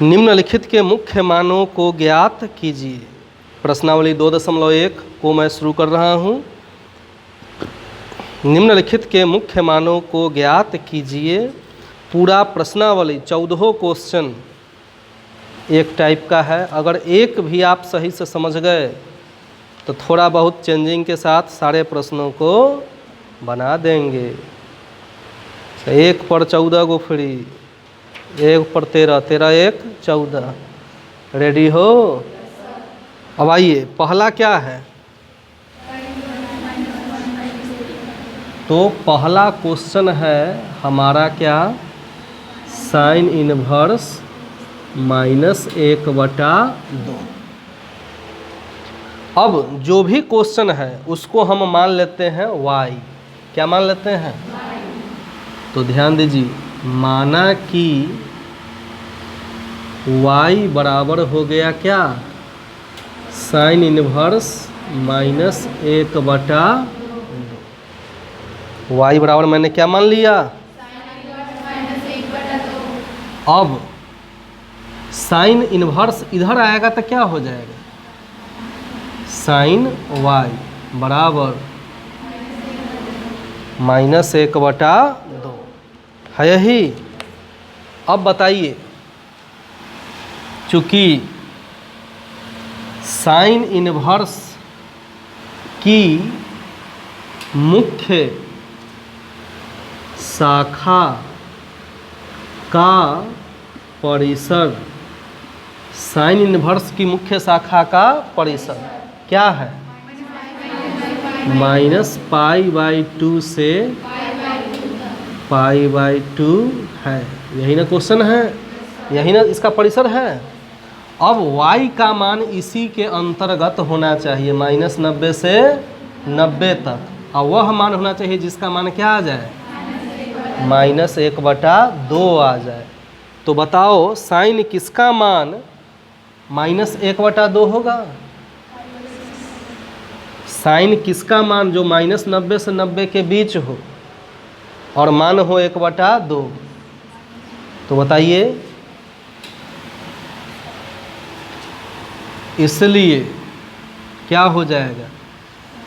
निम्नलिखित के मुख्य मानों को ज्ञात कीजिए। प्रश्नावली 2.1 को मैं शुरू कर रहा हूँ। निम्नलिखित के मुख्य मानों को ज्ञात कीजिए। पूरा प्रश्नावली 14 क्वेश्चन एक टाइप का है। अगर एक भी आप सही से समझ गए तो थोड़ा बहुत चेंजिंग के साथ सारे प्रश्नों को बना देंगे। 1 पर 14 गो फ्री, 1 पर 13, 13 1 14। रेडी हो? अब आइए, पहला क्या है? तो पहला क्वेश्चन है हमारा क्या? Sine inverse -1/2। अब जो भी क्वेश्चन है उसको हम मान लेते हैं y। क्या मान लेते हैं? तो ध्यान दीजिए, माना कि y बराबर हो गया क्या? Sine inverse -1/2। y बराबर मैंने क्या मान लिया? अब साइन इनवर्स इधर आएगा तो क्या हो जाएगा? साइन y बराबर -1/2 है यही। अब बताइए, चूंकि साइन इनवर्स की मुख्य शाखा का परिसर, साइन इनवर्स की मुख्य शाखा का परिसर क्या है? -π/2 से π/2 है। यही ना क्वेश्चन है, यही ना इसका परिसर है। अब y का मान इसी के अंतर्गत होना चाहिए, -90 से 90 तक। और वह मान होना चाहिए जिसका मान क्या आ जाए? -1/2 आ जाए। तो बताओ, साइन किसका मान -1/2 होगा? साइन किसका मान जो -90 से 90 के बीच हो और मान हो 1/2? तो बताइए, इसलिए क्या हो जाएगा?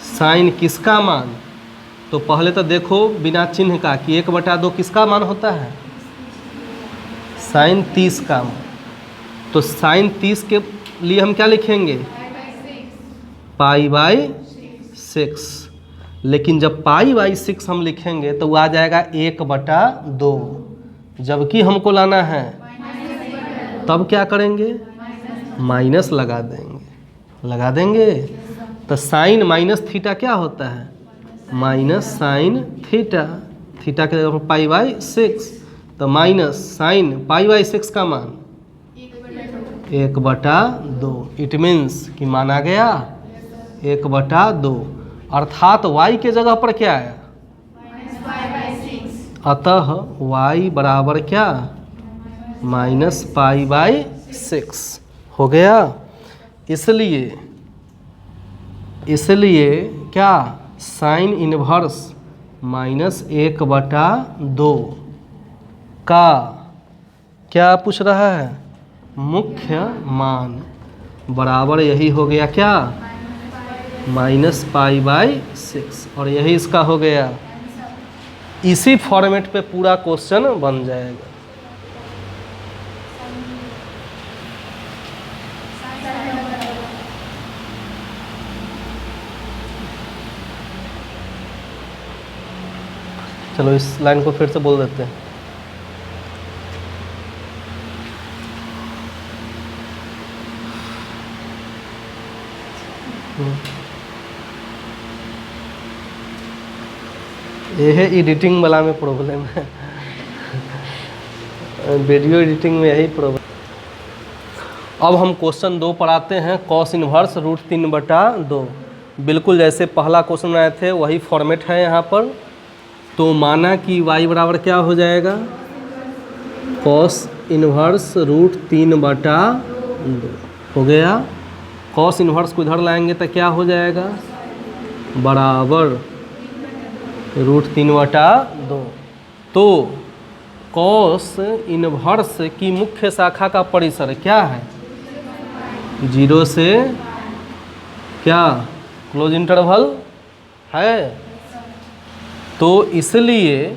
साइन किसका मान? तो पहले तो देखो बिना चिन्ह का कि 1/2 किसका मान होता है? साइन 30 का मान। तो साइन 30 के लिए हम क्या लिखेंगे? π/6। लेकिन जब π/6 हम लिखेंगे तो वो आ जाएगा 1/2। जबकि हमको लाना है, तब क्या करेंगे? माइनस लगा देंगे। तो साइन माइनस थीटा क्या होता है? Minus sine theta. थीटा के जगह π/6, तो माइनस साइन π/6 का मान 1/2। इट मीन्स कि माना गया 1/2। अर्थात y के जगह पर क्या है? अतः y बराबर क्या? -π/6 हो गया। इसलिए क्या? साइन इनवर्स -1/2 का क्या पूछ रहा है? मुख्य मान बराबर यही हो गया क्या? -π/6। और यही इसका हो गया। इसी फॉर्मेट पे पूरा क्वेश्चन बन जाएगा। चलो इस लाइन को फिर से बोल देते हैं। ये है एडिटिंग वाला में प्रॉब्लम है। वीडियो एडिटिंग में यही प्रॉब्लम। अब हम क्वेश्चन 2 पर आते हैं। Cos inverse √3/2। बिल्कुल जैसे पहला क्वेश्चन आए थे वही फॉर्मेट है यहाँ पर। तो माना कि y बराबर क्या हो जाएगा? कॉस इनवर्स √3/2 हो गया। कॉस इनवर्स को इधर लाएंगे तो क्या हो जाएगा? बराबर √3/2। तो कॉस इनवर्स की मुख्य शाखा का परिसर क्या है? 0 से क्या क्लोज इंटरवल है। तो इसलिए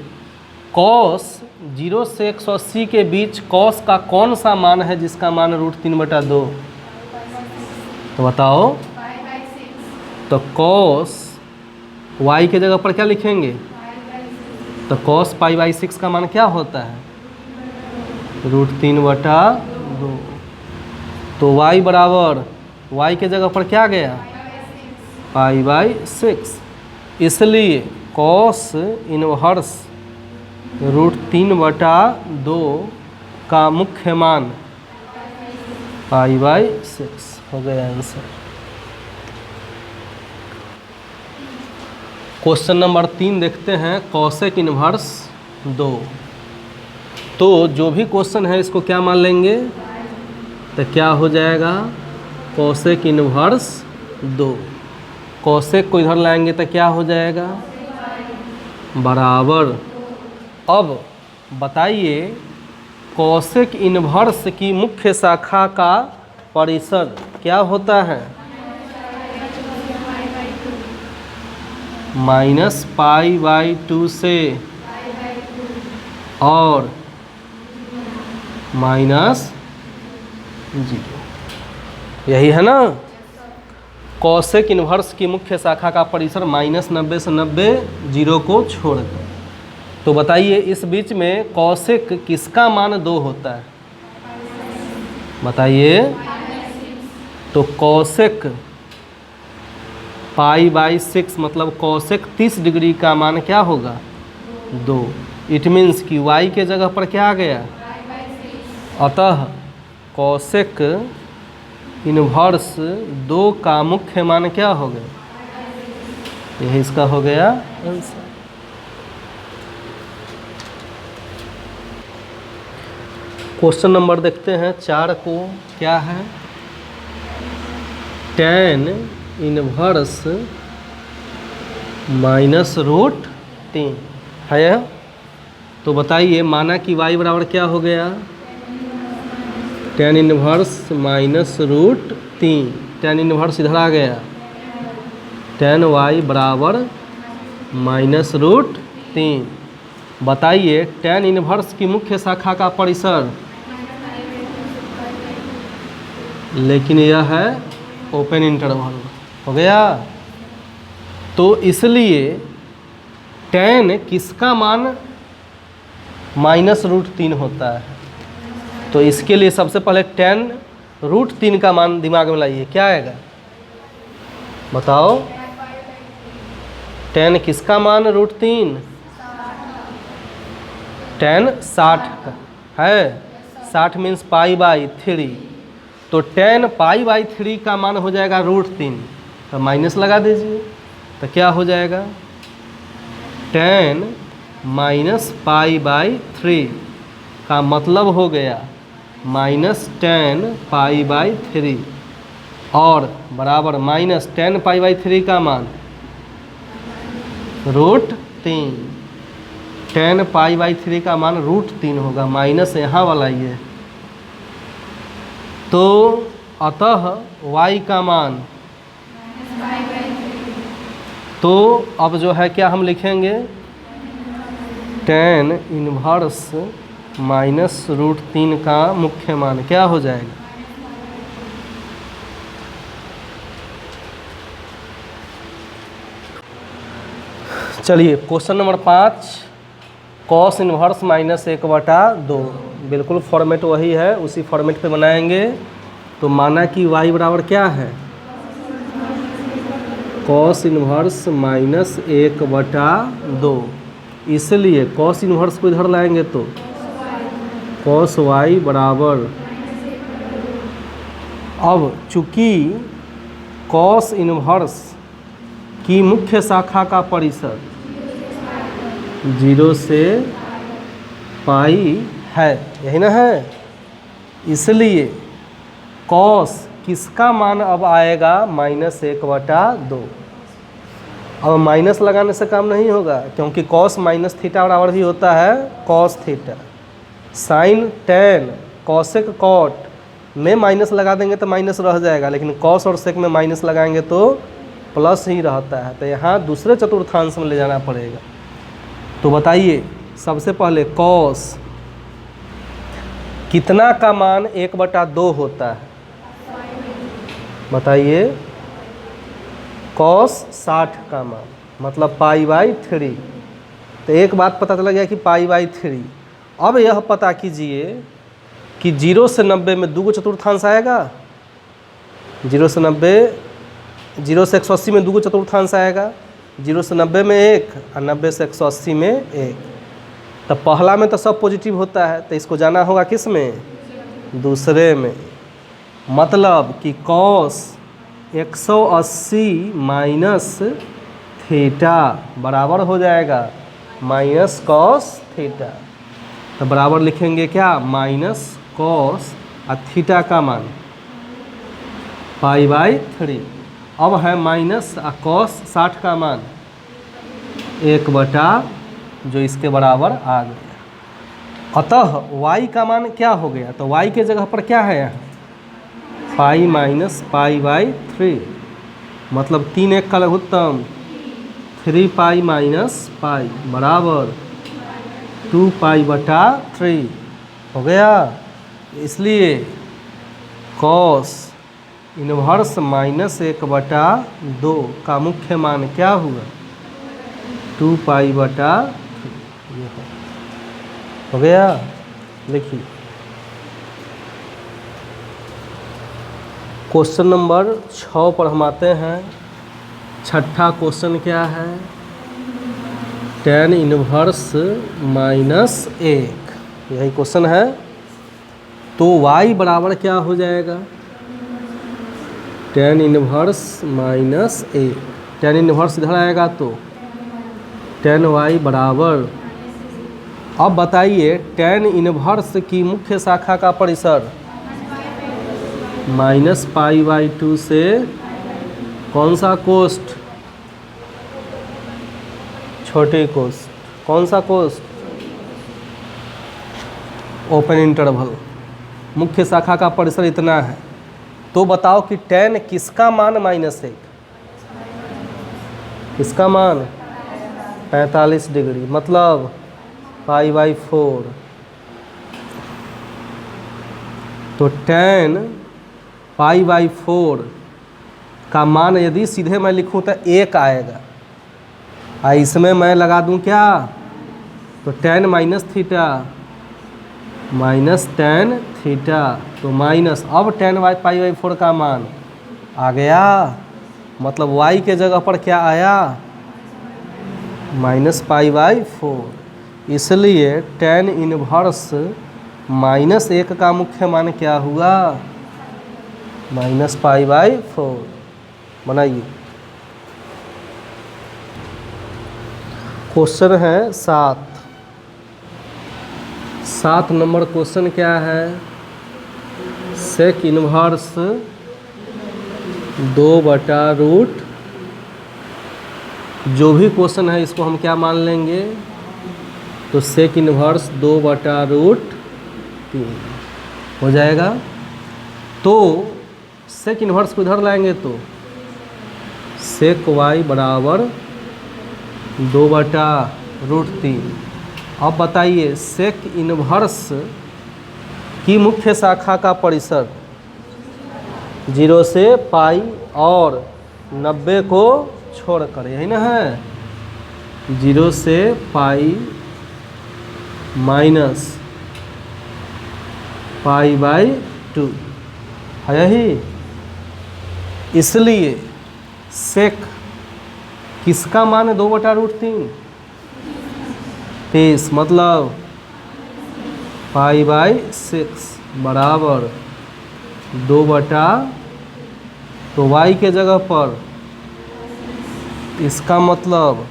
कॉस 0 से 180 के बीच कॉस का कौन सा मान है जिसका मान √3/2? तो बताओ। तो कॉस y के जगह पर क्या लिखेंगे? तो कॉस π/6 का मान क्या होता है? √3/2। तो y बराबर y के जगह पर क्या गया? π/6। इसलिए कॉस इनवर्स √3/2 का मुख्य मान π/6 हो गया आंसर। क्वेश्चन नंबर 3 देखते हैं, कॉसेक इनवर्स 2। तो जो भी क्वेश्चन है इसको क्या मान लेंगे? तो क्या हो जाएगा? Cosec inverse 2। कॉसेक को इधर लाएंगे तो क्या हो जाएगा? बराबर। अब बताइए कॉसेक इनवर्स की मुख्य शाखा का परिसर क्या होता है? -π/2 से और -0, यही है ना। कॉसेक इनवर्स की मुख्य शाखा का परिसर -90 से 90, 0 को छोड़कर। तो बताइए इस बीच में कॉसेक किसका मान 2 होता है? बताइए। तो कॉसेक π/6 मतलब कॉसेक 30 डिग्री का मान क्या होगा? 2। इट मीन्स कि y के जगह पर क्या आ गया? अतः कॉसेक इनवर्स 2 का मुख्य मान क्या हो गया? यही इसका हो गया आंसर। क्वेश्चन नंबर देखते हैं 4 को, क्या है? tan इनवर्स -√3 है। तो बताइए माना कि y बराबर क्या हो गया? tan inverse -√3। tan इनवर्स इधर आ गया। tan y बराबर -√3। बताइए tan इनवर्स की मुख्य शाखा का परिसर, लेकिन यह है ओपन इंटरवल। हो गया। तो इसलिए tan किसका मान -√3 होता है? तो इसके लिए सबसे पहले tan √3 का मान दिमाग में लाइए, क्या आएगा? बताओ। tan किसका मान √3? tan 60 का है। 60 मीन्स π/3। तो tan π/3 का मान हो जाएगा √3। तो माइनस लगा दीजिए तो क्या हो जाएगा? tan -π/3 का मतलब हो गया -tan π/3 और बराबर -tan π/3 का मान √3। tan π/3 का मान √3 होगा, माइनस यहाँ वाला ये। तो अतः y का मान, तो अब जो है क्या हम लिखेंगे? tan इनवर्स -√3 का मुख्य मान क्या हो जाएगा? चलिए क्वेश्चन नंबर 5, कॉस इनवर्स -1/2। बिल्कुल फॉर्मेट वही है, उसी फॉर्मेट पे बनाएंगे। तो माना कि y बराबर क्या है? Cos inverse -1/2। इसलिए कॉस इनवर्स को इधर लाएंगे तो कॉस y बराबर, अब चूंकि कॉस इनवर्स की मुख्य शाखा का परिसर 0 से पाई है, यही ना है। इसलिए कॉस किसका मान अब आएगा? -1/2। अब माइनस लगाने से काम नहीं होगा, क्योंकि कॉस -θ बराबर ही होता है cos theta. Sine tan cosec cot में माइनस लगा देंगे तो माइनस रह जाएगा, लेकिन कॉस और सेक में माइनस लगाएंगे तो प्लस ही रहता है। तो यहाँ दूसरे चतुर्थांश में ले जाना पड़ेगा। तो बताइए सबसे पहले कॉस कितना का मान 1/2 होता है? बताइए। कॉस 60 का मान मतलब π/3। तो एक बात पता चला गया कि π/3। अब यह पता कीजिए कि 0 से 90 में 2 चतुर्थांश आएगा। 0 से 90, 0 से 180 में 2 चतुर्थांश आएगा। 0 से 90 में 1 और 90 से 180 में 1। तो पहला में तो सब पॉजिटिव होता है, तो इसको जाना होगा किस में? दूसरे में। मतलब कि कॉस 180 माइनस थीटा बराबर हो जाएगा माइनस कॉस थीटा। तो बराबर लिखेंगे क्या? माइनस कॉस और थीटा का मान π/3। अब है माइनस कॉस 60 का मान 1/, जो इसके बराबर आ गया। अतः y का मान क्या हो गया? तो y के जगह पर क्या है यहाँ? π-π/3 मतलब 3 का लघुत्तम 3π-π बराबर 2π/3 हो गया। इसलिए कॉस इनवर्स -1/2 का मुख्य मान क्या हुआ? 2π/3 हो गया। देखिए क्वेश्चन नंबर 6 पर हम आते हैं। छठा क्वेश्चन क्या है? tan इनवर्स -1, यही क्वेश्चन है। तो y बराबर क्या हो जाएगा? tan इनवर्स -1, tan इनवर्स इधर आएगा तो tan y बराबर। अब बताइए tan इनवर्स की मुख्य शाखा का परिसर -π/2 से कौन सा कोष्ठ? छोटे कोष्ठ। कौन सा कोष्ठ? Open interval. मुख्य शाखा का परिसर इतना है। तो बताओ कि tan किसका मान -1? किसका मान? 45 डिग्री मतलब π/4। तो tan π/4 का मान यदि सीधे मैं लिखूं तो 1 आएगा। इसमें मैं लगा दूं क्या? तो tan -θ tan थीटा तो माइनस। अब tan π/4 का मान आ गया, मतलब y के जगह पर क्या आया? -π/4। इसलिए tan इनवर्स -1 का मुख्य मान क्या हुआ? -π/4। बनाइए। क्वेश्चन है 7 नंबर क्वेश्चन क्या है? Sec inverse 2/√। जो भी क्वेश्चन है इसको हम क्या मान लेंगे? तो सेक इनवर्स 2/√3 हो जाएगा। तो सेक इनवर्स को इधर लाएंगे तो सेक y बराबर 2/√3। अब बताइए सेक इनवर्स की मुख्य शाखा का परिसर 0 से पाई और 90 को छोड़कर, यही ना है? 0 से पाई माइनस π/2 है यही। इसलिए सेक किसका मान है? 2/√3। 23 मतलब π/6 बराबर 2/। तो y के जगह पर इसका मतलब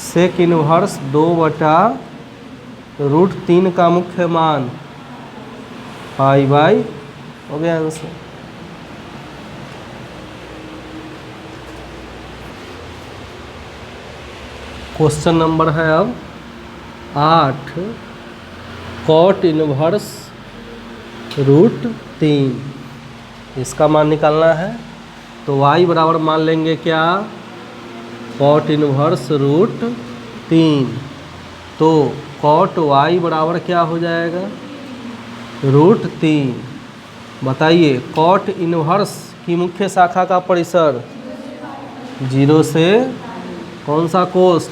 सेक इनवर्स 2/√3 का मुख्य मान π/। हो गया आंसर। क्वेश्चन नंबर है अब 8। कॉट इनवर्स रूट 3, इसका मान निकालना है। तो y बराबर मान लेंगे क्या, कॉट इनवर्स रूट 3। तो कॉट y बराबर क्या हो जाएगा, रूट 3। बताइए कॉट इनवर्स की मुख्य शाखा का परिसर 0 से कौन सा कोष्ठ,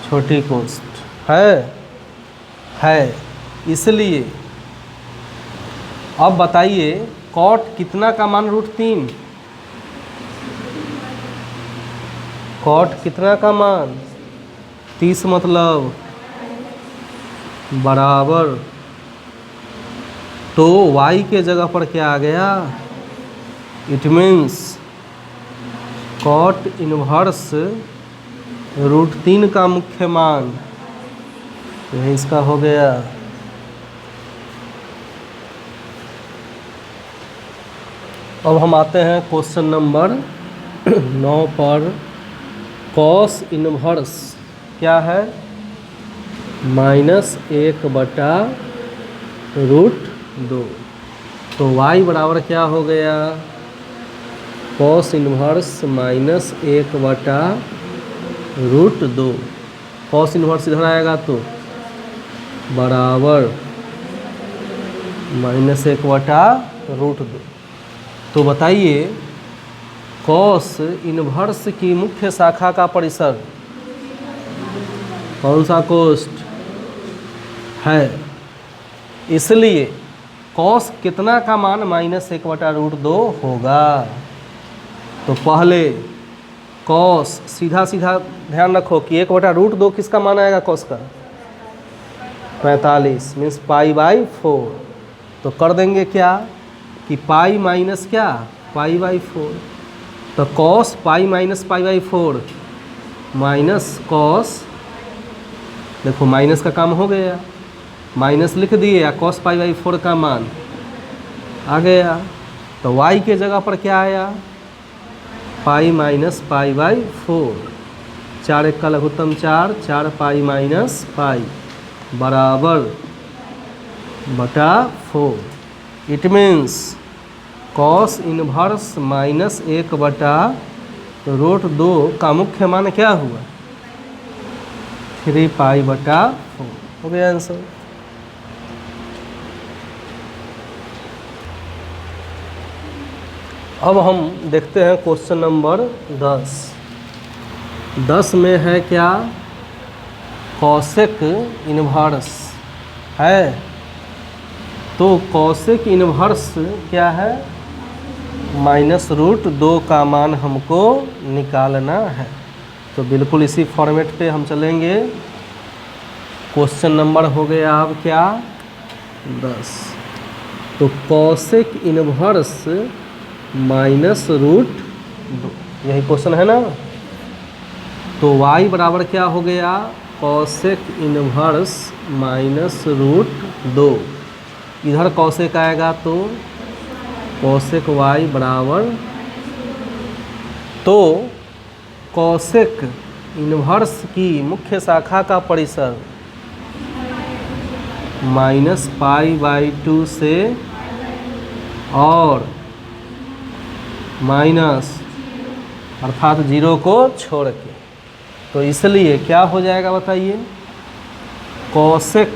छोटी कोष्ठ है। इसलिए अब बताइए कॉट कितना का मान रूट 3, कॉट कितना का मान 30 मतलब बराबर, तो y के जगह पर क्या आ गया, it means cot inverse root 3 का मुख्य मान, यह इसका हो गया। अब हम आते हैं क्वेश्चन नंबर 9 पर। कॉस इनवर्स क्या है, -1/√2। तो y बराबर क्या हो गया, कॉस इनवर्स -1/√2। कॉस इनवर्स इधर आएगा तो बराबर -1/√2। तो बताइए कॉस इनवर्स की मुख्य शाखा का परिसर कौन सा कोष्ठ है, इसलिए कॉस कितना का मान -1/√2 होगा। तो पहले कॉस सीधा ध्यान रखो कि 1/√2 किसका मान आएगा, कॉस का 45 मीन्स π/4। तो कर देंगे क्या कि पाई माइनस क्या, π/4। तो cos pi minus π/4 minus cos, देखो माइनस का काम हो गया, माइनस लिख दिए या कॉस π/4 का मान आ गया। तो y के जगह पर क्या आया, पाई माइनस π/4, 4 1 का लघुत्तम 4, 4 पाई माइनस पाई बराबर बटा 4। इट मीन्स कॉस इनवर्स -1/√2 का मुख्य मान क्या हुआ, 3π/4 हो गया आंसर। अब हम देखते हैं क्वेश्चन नंबर 10। 10 में है क्या, कॉसेक इनवर्स है। तो कॉसेक इनवर्स क्या है, -√2 का मान हमको निकालना है। तो बिल्कुल इसी फॉर्मेट पे हम चलेंगे। क्वेश्चन नंबर हो गया अब क्या, 10। तो कॉसेक इनवर्स -√2, यही क्वेश्चन है ना। तो y बराबर क्या हो गया, कॉसेक इनवर्स -√2। इधर कॉसेक आएगा तो कॉसेक y बराबर, तो कॉसेक इनवर्स की मुख्य शाखा का परिसर -π/2 से और माइनस अर्थात 0 को छोड़ के। तो इसलिए क्या हो जाएगा बताइए, कॉसेक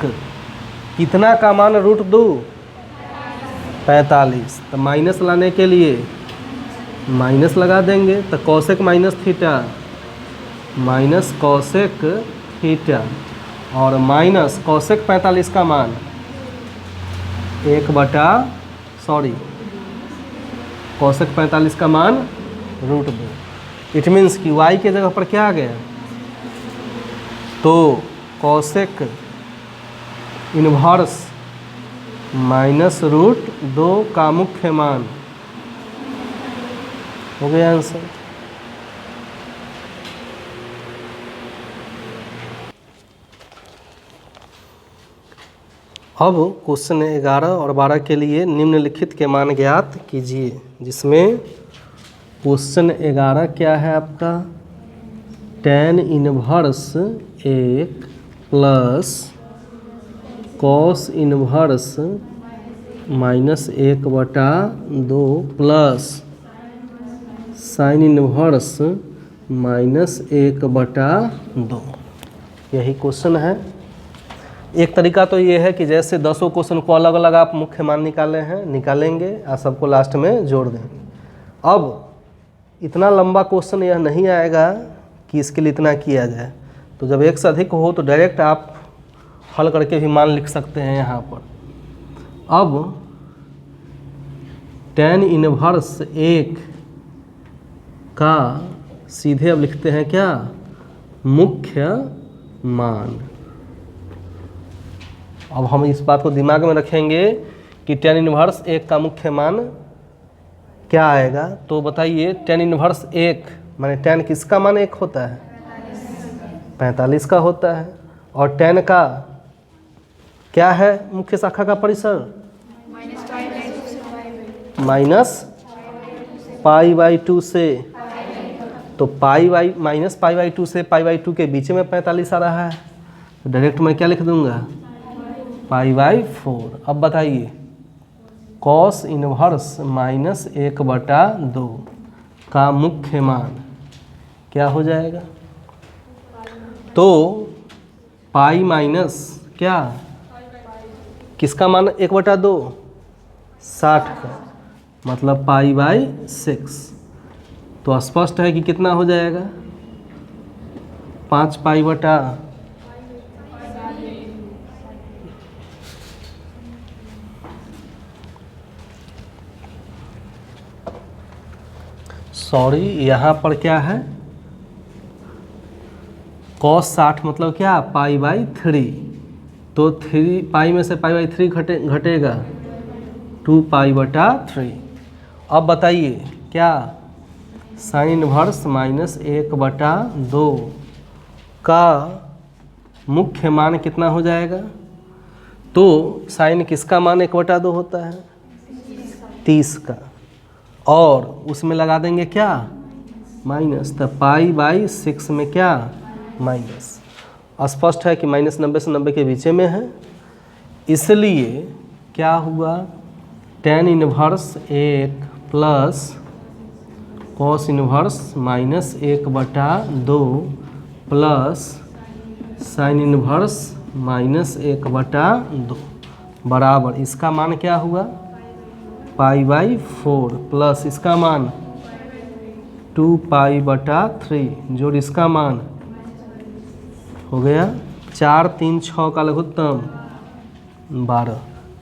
कितना का मान √2, 45। तो माइनस लाने के लिए माइनस लगा देंगे। तो cosec minus theta minus cosec theta और माइनस कॉसेक 45 का मान कॉसेक 45 का मान √2। इट मीन्स कि y के जगह पर क्या आ गया, तो कॉसेक इनवर्स -√2 का मुख्य मान हो गया आंसर। अब क्वेश्चन 11 और 12 के लिए निम्नलिखित के मान ज्ञात कीजिए, जिसमें क्वेश्चन 11 क्या है आपका, tan inverse 1 plus cos inverse -1/2 plus sine inverse -1/2। यही क्वेश्चन है। एक तरीका तो ये है कि जैसे 10 क्वेश्चन को अलग अलग आप मुख्य मान निकालेंगे और सबको लास्ट में जोड़ देंगे। अब इतना लंबा क्वेश्चन यह नहीं आएगा कि इसके लिए इतना किया जाए, तो जब एक से अधिक हो तो डायरेक्ट आप हल करके भी मान लिख सकते हैं यहाँ पर। अब tan इनवर्स 1 का सीधे अब लिखते हैं क्या, मुख्य मान। अब हम इस बात को दिमाग में रखेंगे कि tan इनवर्स 1 का मुख्य मान क्या आएगा। तो बताइए tan इनवर्स 1 माने tan किसका मान 1 होता है, 45 का होता है। और tan का क्या है मुख्य शाखा का परिसर, -π/2 से। तो -π/2 से π/2 के बीच में 45 आ रहा है, तो डायरेक्ट मैं क्या लिख दूंगा, π/4। अब बताइए कॉस इनवर्स -1/2 का मुख्य मान क्या हो जाएगा। तो पाई माइनस क्या, किसका मान 1/2, 60 का, मतलब π/6। तो स्पष्ट है कि कितना हो जाएगा, 5π/, सॉरी यहाँ पर क्या है, cos 60 मतलब क्या, π/3। तो 3 पाई में से π/3 घटेगा 2π/3। अब बताइए क्या साइन इनवर्स -1/2 का मुख्य मान कितना हो जाएगा। तो साइन किसका मान 1/2 होता है, 30 का, और उसमें लगा देंगे क्या, माइनस। तो π/6 में क्या, माइनस। स्पष्ट है कि -90 से 90 के बीच में है, इसलिए क्या हुआ, tan inverse 1 plus cos inverse -1/2 plus sine inverse -1/2 बराबर इसका मान क्या हुआ, π/4 प्लस इसका मान 2π/3 जोड़ इसका मान हो गया 4 3 6 का लघुत्तम 12,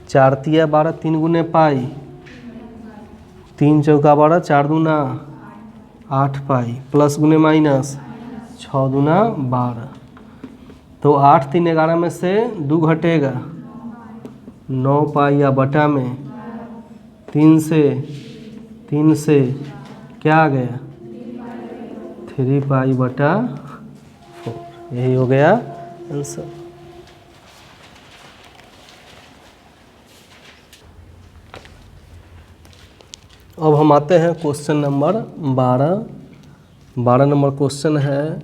4 तिया 12, 3 गुने पाई, 3 चौका 12, 4 दूना 8 पाई, प्लस गुने माइनस 6 दूना 12। तो 8 3 11 में से 2 घटेगा, 9 पाई या बटा में 3 से क्या आ गया, 3π/4। यही हो गया आंसर। अब हम आते हैं क्वेश्चन नंबर 12 नंबर क्वेश्चन है,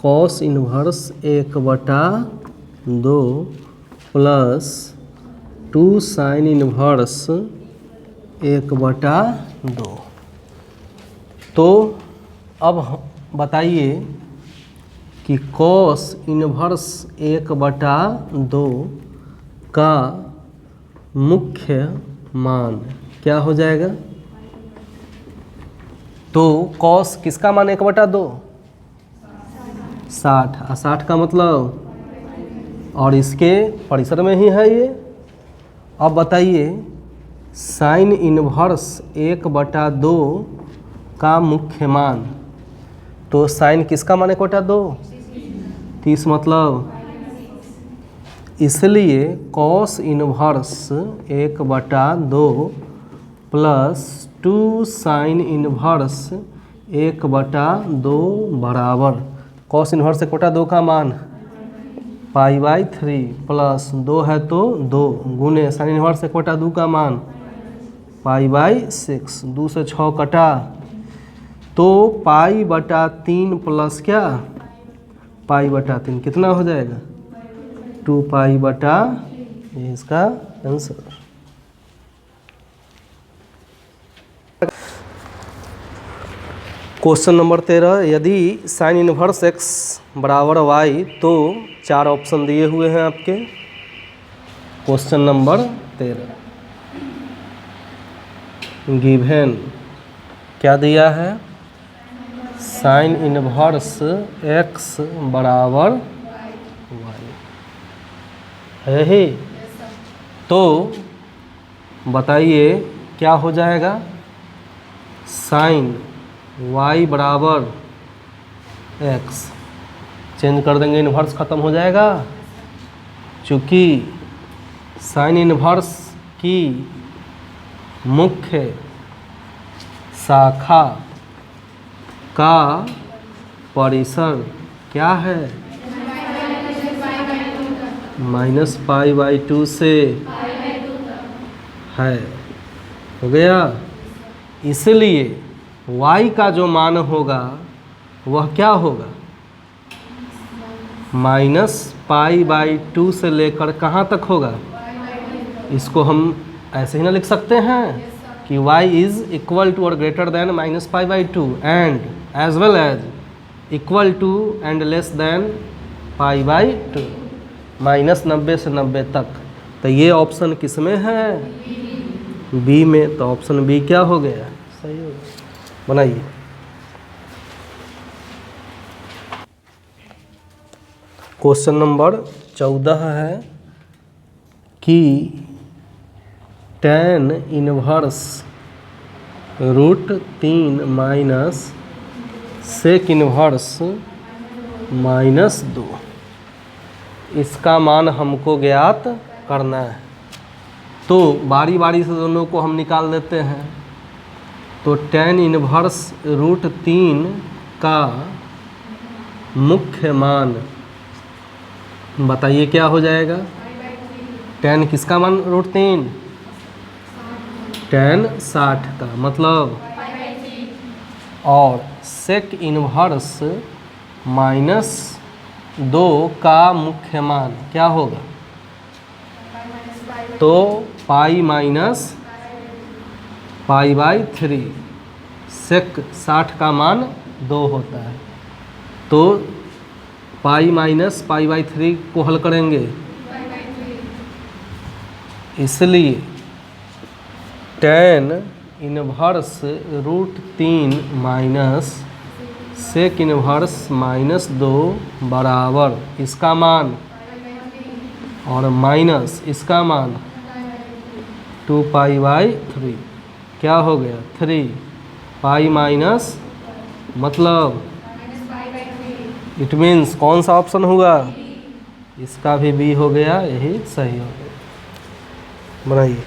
cos inverse 1/2 plus 2 sine inverse 1/2। तो अब बताइए कि कॉस इनवर्स 1/2 का मुख्य मान क्या हो जाएगा। तो कॉस किसका मान 1/2, 60, 60 का मतलब, और इसके परिसर में ही है ये। अब बताइए साइन इनवर्स 1/2 का मुख्य मान। तो साइन किसका मान 1/2, 30 मतलब, इसलिए cos inverse 1/2 plus 2 sine inverse 1/2 बराबर कॉस इनवर्स 1/2 का मान π/3 प्लस 2 है तो 2 गुने साइन इनवर्स 1/2 का मान π/6, 2 से 6 कटा, तो π/3 प्लस क्या, π/3 कितना हो जाएगा, 2π/3। ये इसका आंसर। क्वेश्चन नंबर 13, यदि साइन इनवर्स x बराबर y तो 4 ऑप्शन दिए हुए हैं आपके। क्वेश्चन नंबर 13 गिवन क्या दिया है, साइन इनवर्स x बराबर y है ही। तो बताइए क्या हो जाएगा, साइन y बराबर x चेंज कर देंगे, इन्वर्स ख़त्म हो जाएगा। चूँकि साइन इनवर्स की मुख्य शाखा का परिसर क्या है, -π/2 से है। हो गया। इसलिए y का जो मान होगा वह क्या होगा, -π/2 से लेकर कहाँ तक होगा। इसको हम ऐसे ही ना लिख सकते हैं कि y is equal to or greater than -π/2 and as well as equal to and less than π/2, -90 से 90 तक। तो ये ऑप्शन किस में है, बी में। तो ऑप्शन बी क्या हो गया, सही हो गया। बनाइए। क्वेश्चन नंबर 14 है कि tan inverse √3 minus sec inverse -2 इसका मान हमको ज्ञात करना है। तो बारी बारी से दोनों को हम निकाल देते हैं। तो tan इनवर्स √3 का मुख्य मान बताइए क्या हो जाएगा। tan किसका मान √3, tan 60 का मतलब, और सेक इनवर्स -2 का मुख्य मान क्या होगा, तो π-π/3। सेक 60 का मान 2 होता है। तो π-π/3 को हल करेंगे, इसलिए tan inverse √3 minus sec inverse -2 बराबर इसका मान और माइनस इसका मान 2π/3 क्या हो गया 3 π- मतलब इट मीन्स कौन सा ऑप्शन हुआ, इसका भी बी हो गया, यही सही हो गया। बनाइए।